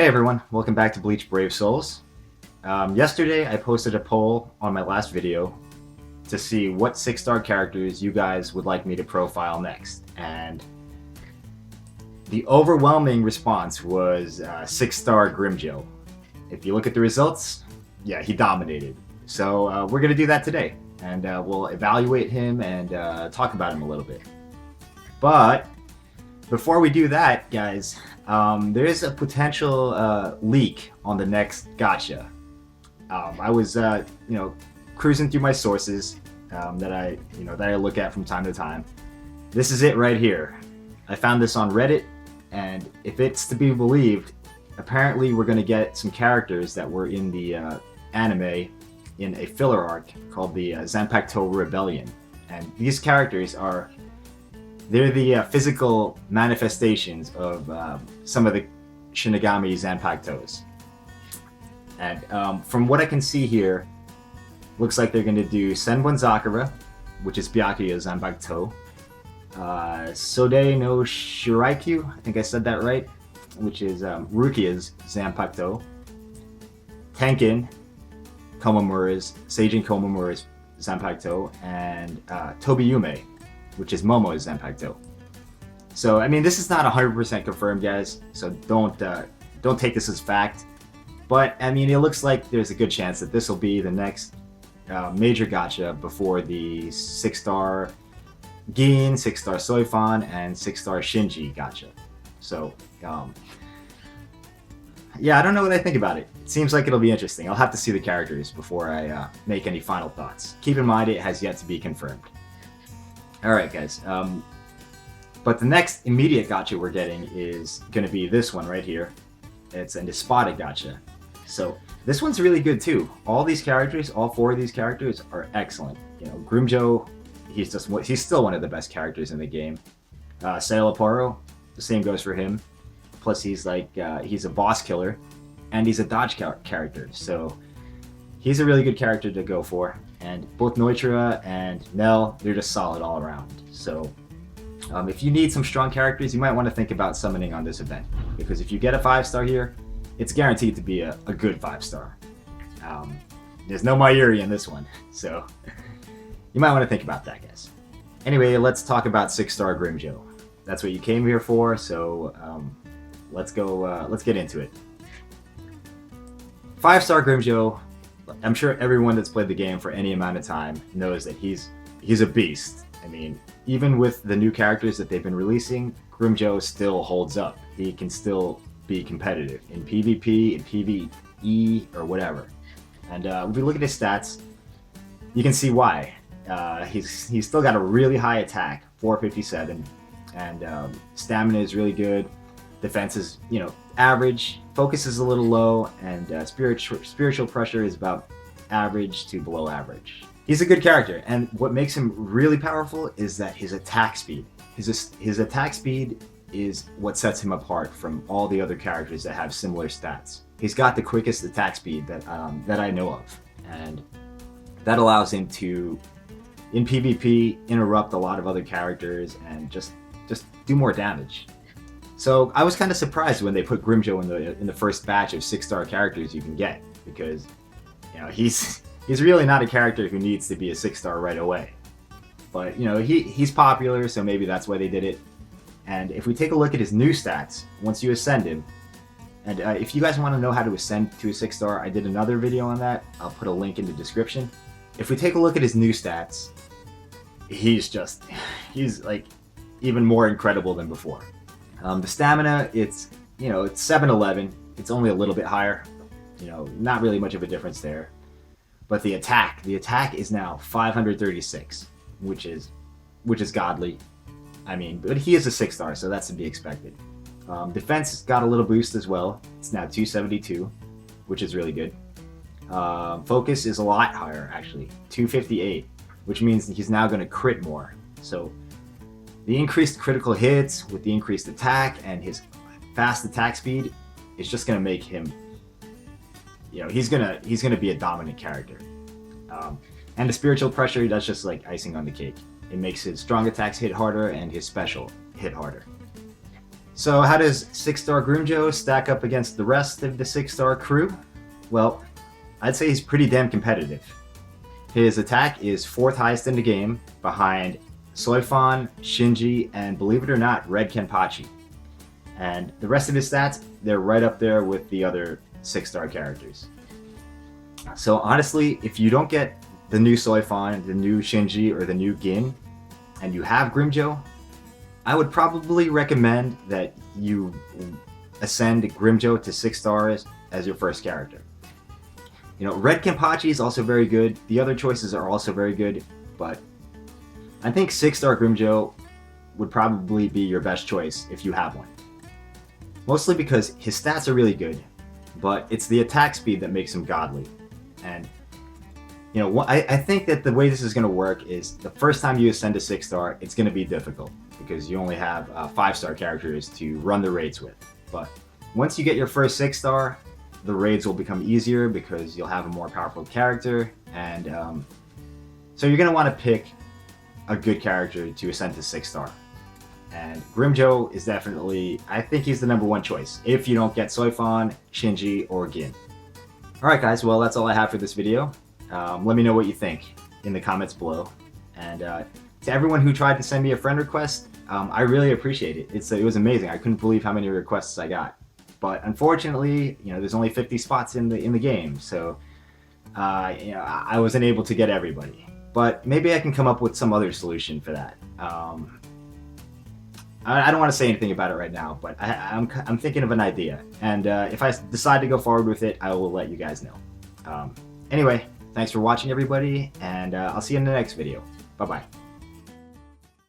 Hey everyone, welcome back to Bleach Brave Souls. Yesterday I posted a poll on my last video to see what 6-star characters you guys would like me to profile next, and the overwhelming response was 6-star Grimmjow. If you look at the results, yeah, he dominated. So we're going to do that today, and we'll evaluate him and talk about him a little bit. But before we do that, guys, there is a potential leak on the next Gacha. I was, cruising through my sources that I look at from time to time. This is it right here. I found this on Reddit, and if it's to be believed, apparently we're going to get some characters that were in the anime in a filler arc called the Zanpakuto Rebellion, and these characters they're the physical manifestations of some of the Shinigami Zanpakutos. And from what I can see here, looks like they're going to do Senbon Sakura, which is Byakuya Zanpakuto, Sode no Shiraikyu, I think I said that right, which is Rukia's Zanpakuto, Tenkin, Seijin Komamura's Zanpakuto, and Tobiyume, which is Momo's Zanpakuto. So, I mean, this is not 100% confirmed, guys, so don't take this as fact. But, I mean, it looks like there's a good chance that this will be the next major gacha before the 6-star Gin, 6-star Soifan, and 6-star Shinji gacha. So, yeah, I don't know what I think about it. It seems like it'll be interesting. I'll have to see the characters before I make any final thoughts. Keep in mind, it has yet to be confirmed. Alright, guys. But the next immediate gacha we're getting is going to be this one right here. It's an Espada Gotcha. So this one's really good too. All these characters, all 4 of these characters are excellent. You know, Grimmjow, he's still one of the best characters in the game. Sailaparo, the same goes for him. Plus he's a boss killer, and he's a dodge character. So he's a really good character to go for. And both Neutra and Nell, they're just solid all around. So if you need some strong characters, you might want to think about summoning on this event, because if you get a 5-star here, it's guaranteed to be a good 5-star. There's no Mayuri in this one, so you might want to think about that, guys. Anyway, let's talk about 6-star Grimmjow. That's what you came here for, so let's get into it. 5-star Grimmjow, I'm sure everyone that's played the game for any amount of time knows that he's a beast. I mean, even with the new characters that they've been releasing, Grimmjow still holds up. He can still be competitive in PvP, in PvE, or whatever. And if we look at his stats, you can see why. He's still got a really high attack, 457, and stamina is really good. Defense is, average. Focus is a little low, and spiritual pressure is about average to below average. He's a good character, and what makes him really powerful is that his attack speed. His attack speed is what sets him apart from all the other characters that have similar stats. He's got the quickest attack speed that I know of, and that allows him to, in PvP, interrupt a lot of other characters and just do more damage. So I was kind of surprised when they put Grimmjow in the first batch of 6-star characters you can get, because he's really not a character who needs to be a 6-star right away. But he's popular, so maybe that's why they did it. And if we take a look at his new stats, once you ascend him, and if you guys want to know how to ascend to a 6-star, I did another video on that. I'll put a link in the description. If we take a look at his new stats, he's like even more incredible than before. The stamina, it's 711. It's only a little bit higher. Not really much of a difference there. But the attack is now 536, which is godly. I mean, but he is a 6-star, so that's to be expected. Defense got a little boost as well. It's now 272, which is really good. Focus is a lot higher, actually, 258, which means he's now going to crit more. So the increased critical hits with the increased attack and his fast attack speed is just going to make him, he's gonna be a dominant character. And the spiritual pressure, that's just like icing on the cake. It makes his strong attacks hit harder and his special hit harder. So how does 6-star Grimmjow stack up against the rest of the 6-star crew? Well, I'd say he's pretty damn competitive. His attack is 4th highest in the game, behind Soifon, Shinji, and believe it or not, Red Kenpachi. And the rest of his stats, they're right up there with the other 6-star characters. So honestly, if you don't get the new Soifon, the new Shinji, or the new Gin, and you have Grimmjow, I would probably recommend that you ascend Grimmjow to 6 stars as your first character. You know, Red Kenpachi is also very good. The other choices are also very good, but I think 6-star Grimmjow would probably be your best choice if you have one. Mostly because his stats are really good, but it's the attack speed that makes him godly. And, you know, I think that the way this is going to work is the first time you ascend to 6-star, it's going to be difficult because you only have 5-star characters to run the raids with. But once you get your first 6-star, the raids will become easier because you'll have a more powerful character, and so you're going to want to pick a good character to ascend to 6-star. And Grimmjow is definitely, I think he's the #1 choice if you don't get Soifon, Shinji, or Gin. Alright guys, well that's all I have for this video. Let me know what you think in the comments below. And to everyone who tried to send me a friend request, I really appreciate it. It was amazing. I couldn't believe how many requests I got. But unfortunately, you know, there's only 50 spots in the game, so you know, I wasn't able to get everybody. But maybe I can come up with some other solution for that. I don't want to say anything about it right now, but I'm thinking of an idea, and if I decide to go forward with it, I will let you guys know. Anyway, thanks for watching, everybody, and I'll see you in the next video. Bye bye.